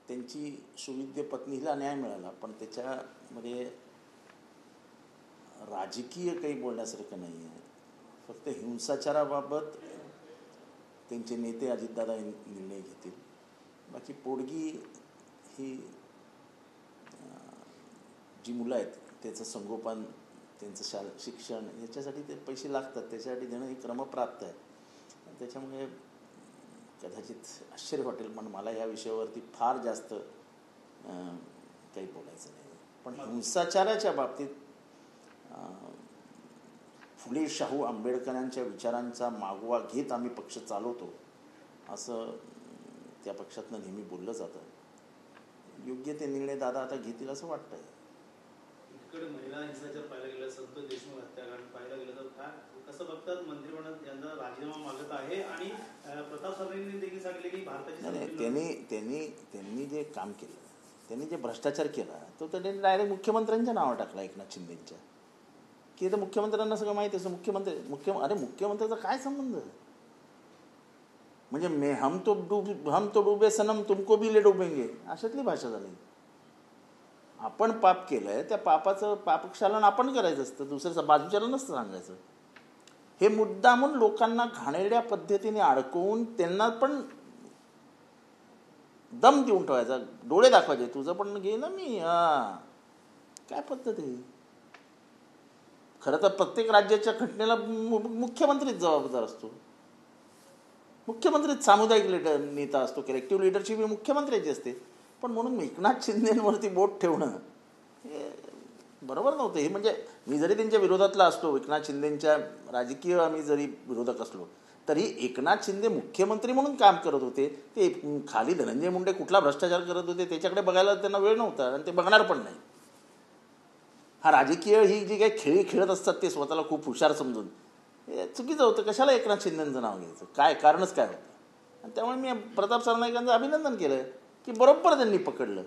त्यांची सुविद्य पत्नीला न्याय मिळाला, पण त्याच्यामध्ये राजकीय काही बोलण्यासारखं नाही आहे. फक्त हिंसाचाराबाबत त्यांचे नेते अजितदादा निर्णय घेतील. बाकी पोडगी ही जी मुलं आहेत त्याचं संगोपन, त्यांचं शिक्षण याच्यासाठी ते पैसे लागतात, त्याच्यासाठी देणं हे क्रमप्राप्त आहे. त्याच्यामुळे कदाचित आश्चर्य वाटेल, पण मला या विषयावरती फार जास्त काही बोलायचं नाही. पण हिंसाचाराच्या बाबतीत फुले शाहू आंबेडकरांच्या विचारांचा मागोवा घेत आम्ही पक्ष चालवतो असं त्या पक्षातनं नेहमी बोललं जातं. योग्य ते निर्णय दादा आता घेतील असं वाटतंय. इकडे महिला हिंसाचार पाहायला गेलं, संतोष देशमुख हत्याकांड पाहायला गेलं तर काय कसं बघतात? मंत्रिमंडळ यांचा राजीनामा मागत आहे आणि प्रताप सरनाईकांनी देखील सांगितले की भारताची त्यांनी जे काम केलं, त्यांनी जे भ्रष्टाचार केला तो त्यांनी डायरेक्ट मुख्यमंत्र्यांच्या नावावर टाकला, एकनाथ शिंदेच्या. की तर मुख्यमंत्र्यांना सगळं माहिती असं. मुख्यमंत्र्याचा काय संबंध? म्हणजे हम तो डुबे सनम तुमको भी ले डुबेंगे अशातली भाषा झाली. आपण पाप केलंय, त्या पापाचं पापक्षालन आपण करायचं असतं, दुसऱ्या बाजूच्याला नसतं सांगायचं. हे मुद्दामून लोकांना घाणेरड्या पद्धतीने अडकवून त्यांना पण दम देऊन ठेवायचा, डोळे दाखवायचे, तुझं पण घे ना मी. काय पद्धत आहे? खरं तर प्रत्येक राज्याच्या घटनेला मुख्यमंत्रीच जबाबदार असतो. मुख्यमंत्रीच सामुदायिक नेता असतो, कलेक्टिव्ह लिडरशिप ही मुख्यमंत्र्याची असते. पण म्हणून एकनाथ शिंदेवरती बोट ठेवणं हे बरोबर नव्हतं. हे म्हणजे मी जरी त्यांच्या विरोधातला असलो, एकनाथ शिंदेंच्या राजकीय आम्ही जरी विरोधक असलो, तरी एकनाथ शिंदे मुख्यमंत्री म्हणून काम करत होते. ते खाली धनंजय मुंडे कुठला भ्रष्टाचार करत होते त्याच्याकडे बघायला त्यांना वेळ नव्हता आणि ते बघणार पण नाही. हा राजकीय ही जी काही खेळी खेळत असतात ते स्वतःला खूप हुशार समजून, हे चुकीचं होतं. कशाला एकनाथ शिंदेंचं नाव घ्यायचं? काय कारणच काय होतं? आणि त्यामुळे मी प्रताप सरनाईकांचं अभिनंदन केलं की बरोबर त्यांनी पकडलं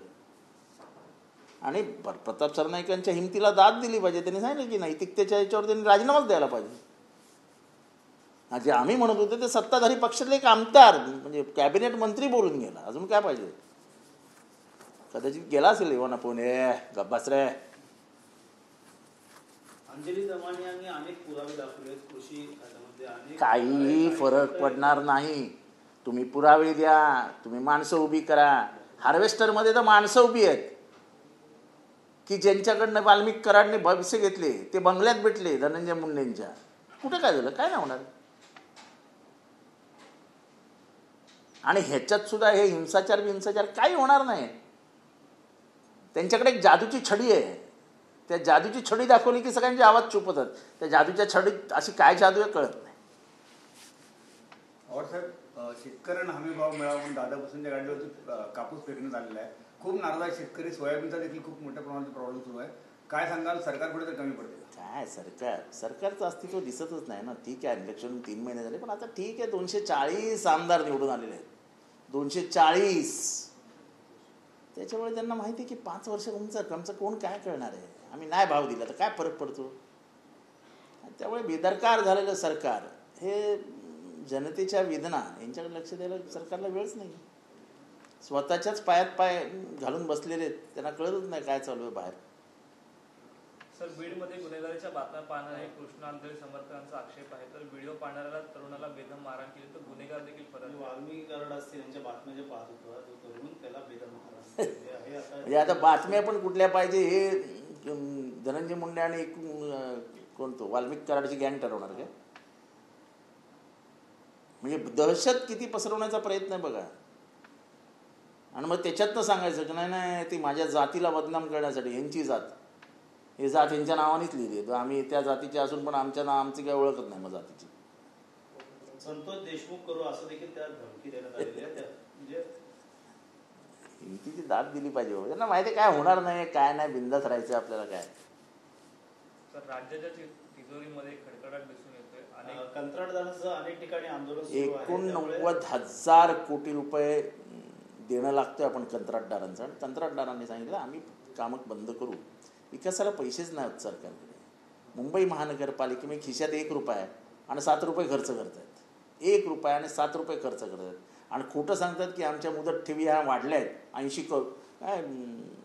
आणि प्रताप सरनाईकांच्या हिमतीला दाद दिली पाहिजे. त्यांनी सांगितलं की नैतिकतेच्या याच्यावर त्यांनी राजीनामाच द्यायला पाहिजे. जे आम्ही म्हणत होते ते सत्ताधारी पक्षातले एक आमदार म्हणजे कॅबिनेट मंत्री बोलून गेला, अजून काय पाहिजे? कदाचित गेला असेल एव्हा आपण गब्बास रे. अंजली दमानी यांनी अनेक पुरावे दाखवले कृषी खात्यामध्ये, काही फरक पडणार नाही. तुम्ही पुरावे द्या, तुम्ही माणसं उभी करा. हार्वेस्टरमध्ये तर माणसं उभी आहेत की ज्यांच्याकडनं वाल्मिक कराडने पैसे घेतले, ते बंगल्यात भेटले धनंजय मुंडेंच्या. कुठे काय झालं? काय नाही होणार. आणि ह्याच्यात सुद्धा हे हिंसाचार काही होणार नाही. त्यांच्याकडे एक जादूची छडी आहे, त्या जादूची छडी दाखवली की सगळ्यांचे आवाज चुप होतात. त्या जादूच्या छडीत अशी काय जादू आहे कळत नाही. और साहेब, शेतकऱ्यांना हमी भाव मिळावा म्हणून दादापासूनच्या गाडीवरती कापूस फेकण्यात आलेला आहे. खूप नाराज आहे शेतकरी. सोयाबीनचा देखील खूप मोठ्या प्रमाणात प्रॉब्लेम सुरू आहे. काय सांगाल? सरकार कुठे तर कमी पडते? काय सरकारचं अस्तित्व दिसतच नाही ना. ठीक आहे, इलेक्शन 3 महिने झाले, पण आता ठीक आहे, 240 आमदार निवडून आलेले आहेत, 240. त्याच्यामुळे त्यांना माहिती आहे की 5 वर्ष आमचं कोण काय करणार आहे. आम्ही नाही भाव दिला तर काय फरक पडतो. त्यामुळे बेदरकार झालेलं सरकार हे जनतेच्या वेदना यांच्याकडे लक्ष द्यायला सरकारला वेळच नाही. स्वतःच्याच पायात पाय घालून बसलेले, त्यांना कळतच नाही काय चालू आहे बाहेर. सर, बीडमध्ये गुन्हेगारीच्या बातम्या पाहणारे कृष्णा आंधळे समर्थकांचा आक्षेप आहे, तर व्हिडिओ पाहणाऱ्याला तरुणाला बेदम मारहाण केली तर गुन्हेगार देखील फरक. वाल्मिकी कराड असतील यांच्या बातम्या जे पाहत होतो तो तरुण, त्याला बेदम मारहाण म्हणजे आता बातम्या पण कुठल्या पाहिजे हे धनंजय मुंडे आणि कोणतो वाल्मिक कराडची गँग ठरवणार काय? म्हणजे दहशत किती पसरवण्याचा प्रयत्न आहे बघा. आणि मग त्याच्यातनं सांगायचं की नाही ती माझ्या जातीला बदनाम करण्यासाठी, यांची जात, हे जात यांच्या नावानेच लिहिली आहे, आम्ही त्या जातीचे असून पण आमची काय ओळखत नाही मग जातीची. संतोष देशमुख करू असं देखील त्या धमकी देण्यात आलेली आहे. म्हणजे हिमतीची दाद दिली पाहिजे. त्यांना माहिती काय होणार नाही, काय नाही, बिंदास राहायचं आपल्याला. काय तर राज्याच्या तिजोरीमध्ये खडखडाट दिसून येतोय. कंत्राटदारांचं अनेक ठिकाणी आंदोलन 89,000 कोटी रुपये देणं लागतोय आपण कंत्राटदारांचं. आणि कंत्राटदारांनी सांगितलं आम्ही कामं बंद करू, विकासाला पैसेच नाही होत सरकारकडे. मुंबई महानगरपालिकेमध्ये खिशात 1 रुपया आणि 7 रुपये खर्च करत आहेत. 1 रुपया आणि 7 रुपये खर्च करत आहेत. आणि खोटं सांगतात की आमच्या मुदत ठेवी ह्या वाढल्या आहेत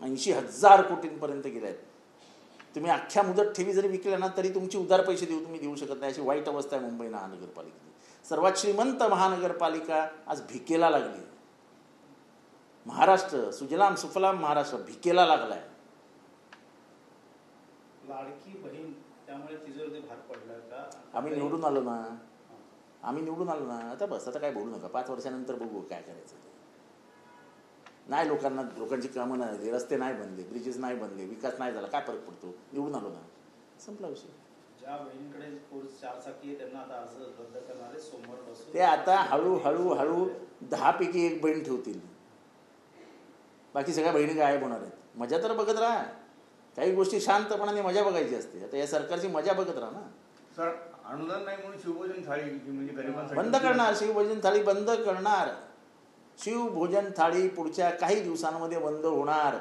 80,000 कोटींपर्यंत गेल्या आहेत. तुम्ही अख्ख्या मुदत ठेवी जरी विकल्या ना तरी तुमची उधार पैसे तुम्ही देऊ शकत नाही, अशी वाईट अवस्था आहे मुंबई महानगरपालिकेची. सर्वात श्रीमंत महानगरपालिका आज भिकेला लागली. महाराष्ट्र सुजलाम सुफलाम महाराष्ट्र भिकेला लागलाय. लाडकी बहीण त्यामुळे तिजोरीमध्ये भार पडला का? आम्ही निवडून आलो ना, आता बस, आता काय बोलू नका, 5 वर्षानंतर बघू काय करायचं ते. नाही लोकांची कामं नाही, रस्ते नाही बनले, ब्रिजेस नाही बनले, विकास नाही झाला, काय फरक पडतो? निवडून आलो ना, संपला विषय. ज्या बहिणीकडे 4 चाकी आहे त्यांना आता अर्ज रद्द करणारे सोमवारपासून ते आता हळूहळू 10 पैकी 1 बहीण ठेवतील, बाकी सगळ्या बहिणी गायब होणार आहेत. मजा तर बघत राहा, काही गोष्टी शांतपणाने मजा बघायची असते. आता या सरकारची मजा बघत राहा ना. सर, अनुदान नाही म्हणून शिवभोजन थाळी म्हणजे गरिबांसाठी बंद करणार, शिवभोजन थाळी बंद करणार. शिवभोजन थाळी पुढच्या काही दिवसांमध्ये बंद होणार.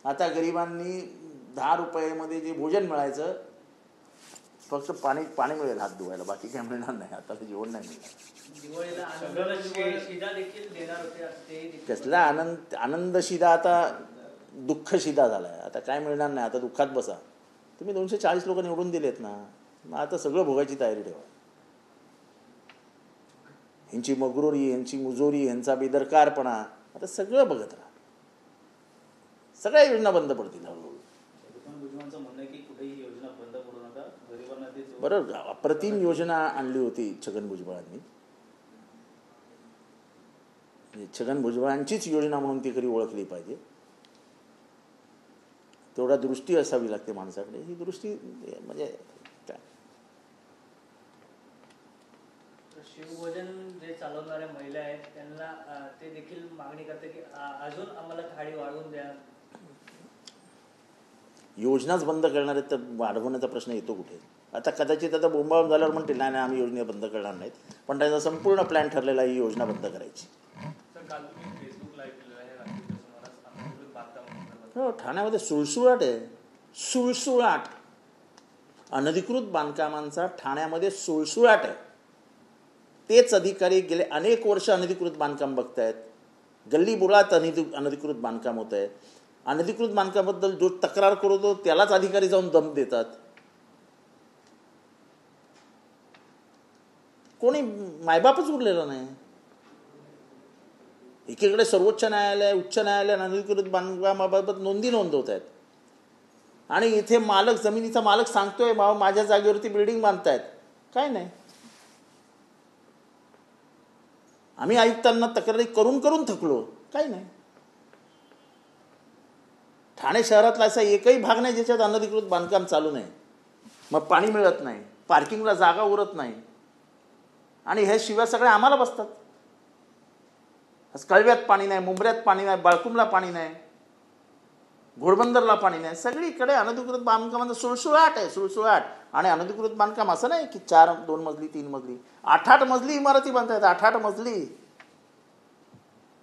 आता गरिबांनी 10 रुपयामध्ये जे भोजन मिळायचं, फक्त पाणी मिळेल हात धुवायला, बाकी काय मिळणार नाही. आता जेवण नाही मिळणार. कसला आनंद शिदा, आता दुःख शिदा झालाय. आता काय मिळणार नाही, आता दुःखात बसा. तुम्ही 240 लोक निवडून दिलेत ना, मग आता सगळं भोगायची तयारी ठेवा. ह्यांची मगरुरी, ह्यांची मुजोरी, ह्यांचा बेदरकारपणा, आता सगळं बघत राहा. सगळ्या योजना बंद पडतील हळूहळू. भुजबळांचं म्हणणं आहे की कुठेही योजना बंद पडू नका, गरिबांना ते बरोबर. अप्रतिम योजना आणली होती छगन भुजबळांनी. छगन भुजबळांचीच योजना म्हणून ती खरी ओळखली पाहिजे. तेवढा दृष्टी असावी लागते माणसाकडे. ही दृष्टी म्हणजे काय, शिवभोजन जे चालवणाऱ्या महिला आहेत त्यांना ते देखील मागणी करते की अजून आम्हाला थाळी वाढवून द्या. योजनाच बंद करणार आहेत तर वाढवण्याचा प्रश्न येतो कुठे? आता कदाचित आता बोंबाबोंब झाल्यावर म्हणतील नाही आम्ही योजना बंद करणार नाहीत, पण त्याचा संपूर्ण प्लॅन ठरलेला ही योजना बंद करायची. हो, ठाण्यामध्ये सुळसुळाट आहे, सुळसुळाट. अनधिकृत बांधकामांचा ठाण्यामध्ये सुळसुळाट आहे. तेच अधिकारी गेले अनेक वर्ष अनधिकृत बांधकाम बघतायत. गल्ली बोळात अनधिकृत बांधकाम होत आहे. अनधिकृत बांधकामाबद्दल जो तक्रार करतो त्यालाच अधिकारी जाऊन दम देतात. कोणी मायबापच उरलेला नाही. एकीकडे सर्वोच्च न्यायालय, उच्च न्यायालय अनधिकृत बांधकामाबाबत नोंदी नोंदवत आहेत, आणि इथे जमिनीचा मालक सांगतोय बाबा माझ्या जागेवरती बिल्डिंग बांधतायत. काय नाही, आम्ही आयुक्तांना तक्रारी करून करून थकलो. काही नाही. ठाणे शहरातला असा एकही भाग नाही ज्याच्यात अनधिकृत बांधकाम चालू नाही. मग पाणी मिळत नाही, पार्किंगला जागा उरत नाही, आणि हे शिव्या सगळ्या आम्हाला बसतात. कळव्यात पाणी नाही, मुंबऱ्यात पाणी नाही, बाळकुमला पाणी नाही, घोडबंदरला पाणी नाही. सगळीकडे अनधिकृत बांधकामांचा सुळसुळाट आहे, सुळसुळाट. आणि अनधिकृत बांधकाम असं नाही की 2 मजली 3 मजली, 8-8 मजली इमारती बांधतायत. 8-8 मजली.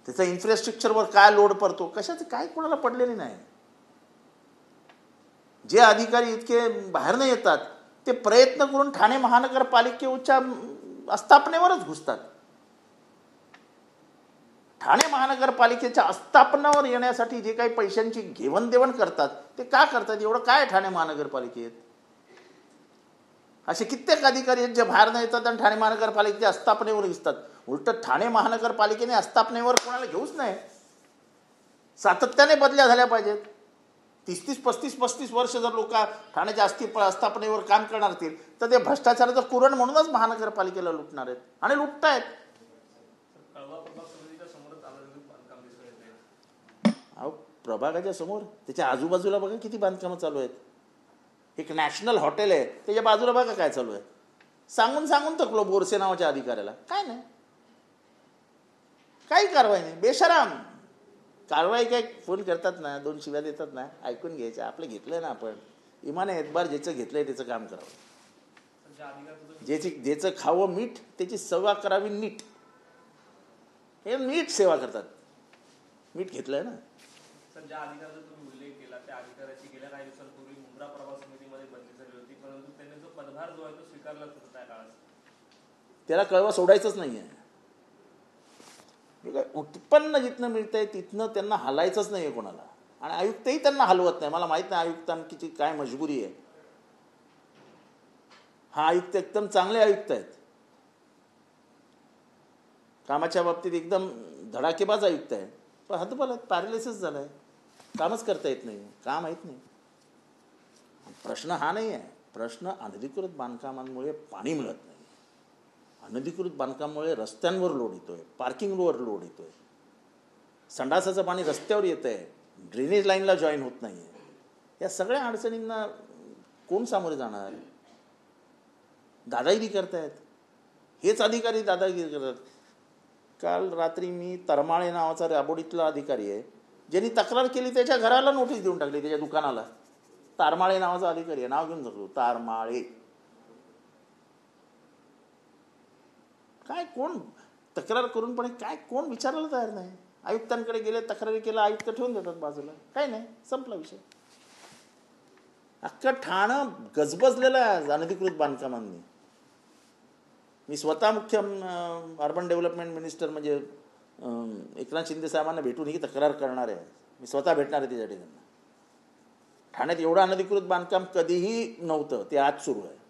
त्याचा इन्फ्रास्ट्रक्चरवर काय लोड पडतो, कशाचं काय कोणाला पडलेली नाही. जे अधिकारी इतके बाहेर नाही येतात ते प्रयत्न करून ठाणे महानगरपालिकेच्या आस्थापनेवरच घुसतात. ठाणे महानगरपालिकेच्या आस्थापनावर येण्यासाठी जे काही पैशांची घेवणदेवण करतात ते का करतात? एवढं काय ठाणे महानगरपालिकेत? असे कित्येक अधिकारी आहेत जे बाहेर न येतात आणि ठाणे महानगरपालिकेच्या आस्थापनेवर दिसतात. उलट ठाणे महानगरपालिकेने आस्थापनेवर कोणाला घेऊच नाही. सातत्याने बदल्या झाल्या पाहिजेत. 30-35 वर्ष जर लोक ठाण्याच्या आस्थापनेवर काम करणार असतील तर ते भ्रष्टाचाराचं कुरण म्हणूनच महानगरपालिकेला लुटणार आहेत आणि लुटतायत. अहो, प्रभागाच्या समोर त्याच्या आजूबाजूला बघा किती बांधकामं चालू आहेत. एक नॅशनल हॉटेल आहे त्याच्या बाजूला बघा काय चालू आहे. सांगून थकलो बोरसे नावाच्या अधिकाऱ्याला. काय नाही, काही कारवाई नाही. बेशराम कारवाई. काय फोन करतात ना, 2 शिव्या देतात ना, ऐकून घ्यायच्या. आपलं घेतलंय ना आपण, इमाने एतबार ज्याचं घेतलंय त्याचं काम करावं. ज्याचं खावं मीठ त्याची सेवा करावी नीट. हे नीट सेवा करतात. मीठ घेतलंय ना. ज्या अधिकाऱ्याचा तुम्ही उल्लेख केला त्या अधिकाऱ्याची गेल्या काही दिवसांपूर्वी मुंब्रा प्रभाग समितीमध्ये बदली झाली होती, परंतु त्याने जो पदभार जो आहे तो स्वीकारलाच होता त्या काळात. त्याला कळवा सोडायचंच नाहीये. काय उत्पन्न जिथनं मिळतंय तिथनं त्यांना हलायचंच नाही आहे कोणाला, आणि आयुक्तही त्यांना हलवत नाही. मला माहीत नाही आयुक्तांची काय मजबुरी आहे. हा आयुक्त एकदम चांगले आयुक्त आहेत, कामाच्या बाबतीत एकदम धडाकेबाज आयुक्त आहे, पण हतबल आहेत, पॅरालिसिस झालं आहे, कामच करता येत नाही, काम माहीत नाही. प्रश्न हा नाही आहे, प्रश्न अनधिकृत बांधकामांमुळे पाणी मिळत नाही, अनधिकृत बांधकामामुळे रस्त्यांवर लोड येतोय, पार्किंगवर लोड येतोय, संडासाचं पाणी रस्त्यावर येतं आहे, ड्रेनेज लाईनला जॉईन होत नाही आहे. या सगळ्या अडचणींना कोण सामोरे जाणार? दादागिरी करतायत, हेच अधिकारी दादागिरी करतात. काल रात्री मी तरमाळे नावाचा राबोडीतला अधिकारी आहे, ज्यांनी तक्रार केली त्याच्या घराला नोटीस देऊन टाकली, त्याच्या दुकानाला. तारमाळे नावाचा अधिकारी आहे, नाव घेऊन जातो, तारमाळे. काय कोण तक्रार करून पण काय कोण विचारायला तयार नाही. आयुक्तांकडे गेले, तक्रारी केला, आयुक्त ठेवून देतात बाजूला, काय नाही, संपला विषय. अख्खं ठाणं गजबजलेलं आहे अनधिकृत बांधकामांनी. मी स्वतः मुख्य अर्बन डेव्हलपमेंट मिनिस्टर म्हणजे एकनाथ शिंदे साहेबांना भेटून ही तक्रार करणार आहे, मी स्वतः भेटणार आहे त्यासाठी त्यांना. ठाण्यात एवढं अनधिकृत बांधकाम कधीही नव्हतं, ते आज सुरू आहे.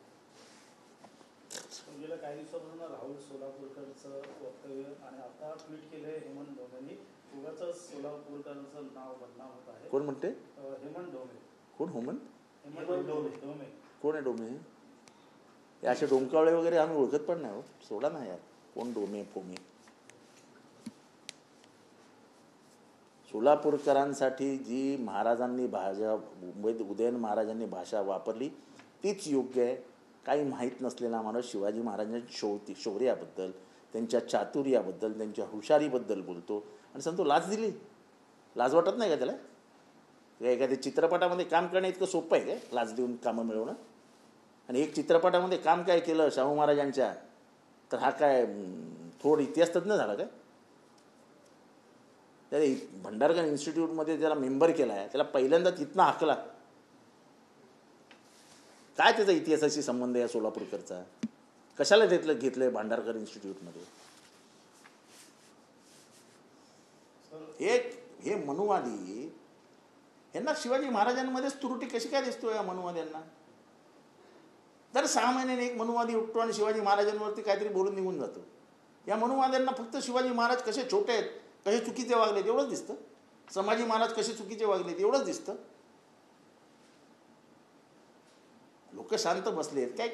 गेल्या काही दिवसापासून राहुल सोलापूरकरचं वक्तव्य आणि आता ट्विट केलंय हेमंत डोमेनी, उगाच सोलापूरकरांचं नाव बदनाम होत आहे. कोण म्हणते? हेमंत डोमे. कोण हेमंत? हेमंत डोमे. कोण आहे डोमे? हे असे डोमकावळे वगैरे आम्ही ओळखत पण नाही हो, सोडा ना यार, कोण डोमे फोमे. सोलापूरकरांसाठी जी महाराजांनी उदयन महाराजांनी भाषा वापरली तीच योग्य आहे. काही माहीत नसलेला माणूस शिवाजी महाराजांच्या शौर्याबद्दल, त्यांच्या चातुर्याबद्दल, त्यांच्या हुशारीबद्दल बोलतो आणि सांगतो लाज दिली. लाज वाटत नाही का त्याला? एखाद्या चित्रपटामध्ये काम करणं इतकं सोपं आहे का, लाज देऊन कामं मिळवणं? आणि एक चित्रपटामध्ये काम काय केलं शाहू महाराजांच्या, तर हा काय थोड इतिहास तज्ञ झाला काय? त्याला भंडारकर इन्स्टिट्यूटमध्ये त्याला मेंबर केला आहे, त्याला पहिल्यांदा तिथनं हाकला. काय त्याचा इतिहासाशी संबंध आहे सोलापूरकरचा? कशाला घेतलंय भांडारकर इन्स्टिट्यूटमध्ये? हे मनुवादी, यांना शिवाजी महाराजांमध्येच त्रुटी कशी काय दिसतो या मनुवाद्यांना? दर 6 महिन्याने एक मनुवादी उठतो आणि शिवाजी महाराजांवरती काहीतरी बोलून निघून जातो. या मनुवाद्यांना फक्त शिवाजी महाराज कसे छोटे आहेत, कसे चुकीचे वागलेत एवढंच दिसतं. संभाजी महाराज कसे चुकीचे वागलेत एवढंच दिसतं. लोक शांत बसलेत, काय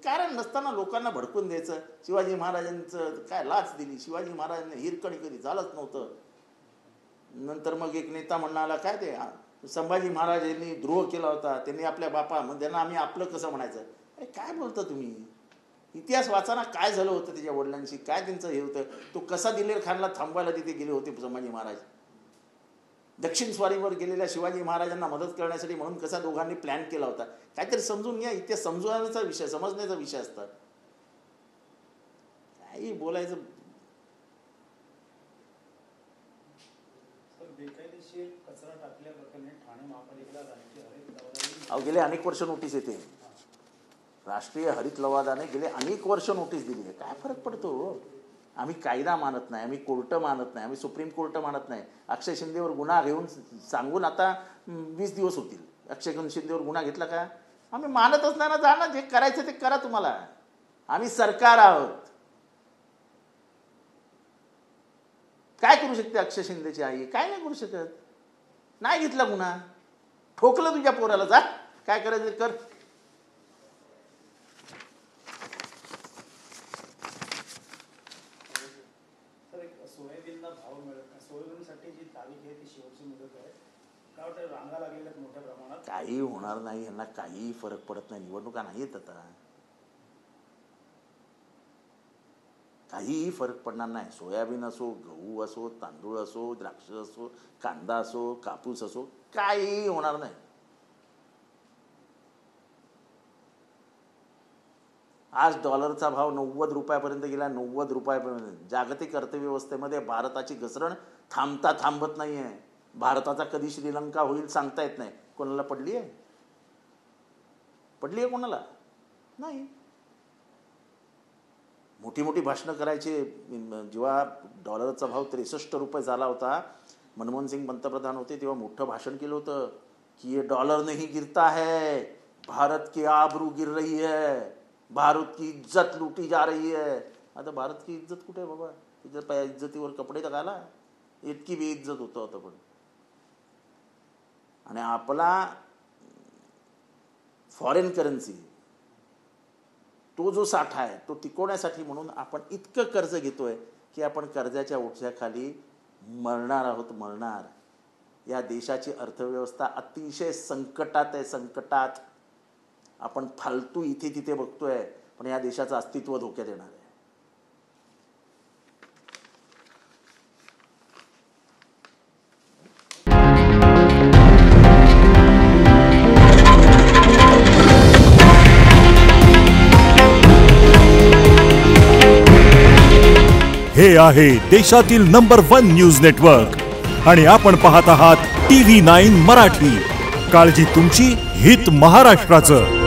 कारण नसताना लोकांना भडकून द्यायचं. शिवाजी महाराजांचं काय लाच दिली, शिवाजी महाराजांनी हिरकणी कधी झालंच नव्हतं. नंतर मग एक नेता म्हणाला काय ते संभाजी महाराज यांनी द्रोह केला होता, त्यांनी आपल्या बापा, मग त्यांना आम्ही आपलं कसं म्हणायचं? अरे काय बोलता तुम्ही? इतिहास वाचाना, काय झालं होतं त्याच्या वडिलांशी, काय त्यांचं हे होतं. तो कसा दिलेर खानला थांबवायला तिथे गेले होते संभाजी महाराज. दक्षिण स्वारीवर गेलेल्या शिवाजी महाराजांना मदत करण्यासाठी म्हणून कसा दोघांनी प्लॅन केला होता. काहीतरी समजून घ्या, इतिहास समजवण्याचा विषय, समजण्याचा विषय असतात. काही बोलायचं. बेकायदेशीर कचरा टाकल्या प्रकरणी ठाणे महापालिकेला गेले अनेक वर्ष नोटीस येते. राष्ट्रीय हरित लवादाने गेले अनेक वर्ष नोटीस दिली आहे. काय फरक पडतो? आम्ही कायदा मानत नाही, आम्ही कोर्ट मानत नाही, आम्ही सुप्रीम कोर्ट मानत नाही. अक्षय शिंदेवर गुन्हा घेऊन सांगून आता 20 दिवस होतील. अक्षय शिंदेवर गुन्हा घेतला का? आम्ही मानतच नाही ना. जा ना, जे करायचं ते करा तुम्हाला. आम्ही सरकार आहोत. काय करू शकते अक्षय शिंदेची आई? काय नाही करू शकत. नाही घेतला गुन्हा, ठोकलं तुझ्या पोराला, जा काय करायचं कर. सोयाबीनला भाव मिळत नाही. सोयाबीनसाठी जी तारीख आहे ती शेवटची मुदत आहे. काय वाटतं, रांगा लागलेल्या मोठ्या प्रमाणात? काही होणार नाही, यांना काही फरक पडत नाही. निवडणुका नाहीत आता, काहीही फरक पडणार नाही. सोयाबीन असो, गहू असो, तांदूळ असो, द्राक्ष असो, कांदा असो, कापूस असो, काहीही होणार नाही. आज डॉलरचा भाव 90 रुपयापर्यंत गेला. 90 रुपयापर्यंत. जागतिक अर्थव्यवस्थेमध्ये भारताची घसरण थांबता थांबत नाही आहे. भारताचा कधी श्रीलंका होईल सांगता येत नाही. कोणाला पडली आहे? पडली आहे कोणाला? नाही. मोठी मोठी भाषणं करायचे. जेव्हा डॉलरचा भाव 63 रुपये झाला होता, मनमोहन सिंग पंतप्रधान होते, तेव्हा मोठं भाषण केलं होतं की ये डॉलर नहीं गिरता है, भारत की आबरू गिर रही है, भारत की इज्जत लूटी जा रही है. आता भारत की इज्जत कुठे आहे बाबा? इज्जतीवर कपडे तर घाला. इतकी बेइज्जत होतं आता. पण आणि आपला फॉरेन करन्सी तो जो साठा आहे तो टिकवण्यासाठी म्हणून आपण इतकं कर्ज घेतोय की आपण कर्जाच्या ओझ्याखाली मरणार आहोत, मरणार. या देशाची अर्थव्यवस्था अतिशय संकटात आहे, संकटात. आपण फालतू इथे तिथे बघतोय, पण या देशाचं अस्तित्व धोक्यात येणार आहे. हे आहे देशातील नंबर 1 न्यूज नेटवर्क आणि आपण पाहत आहात TV9 मराठी. काळजी तुमची, हित महाराष्ट्राचं.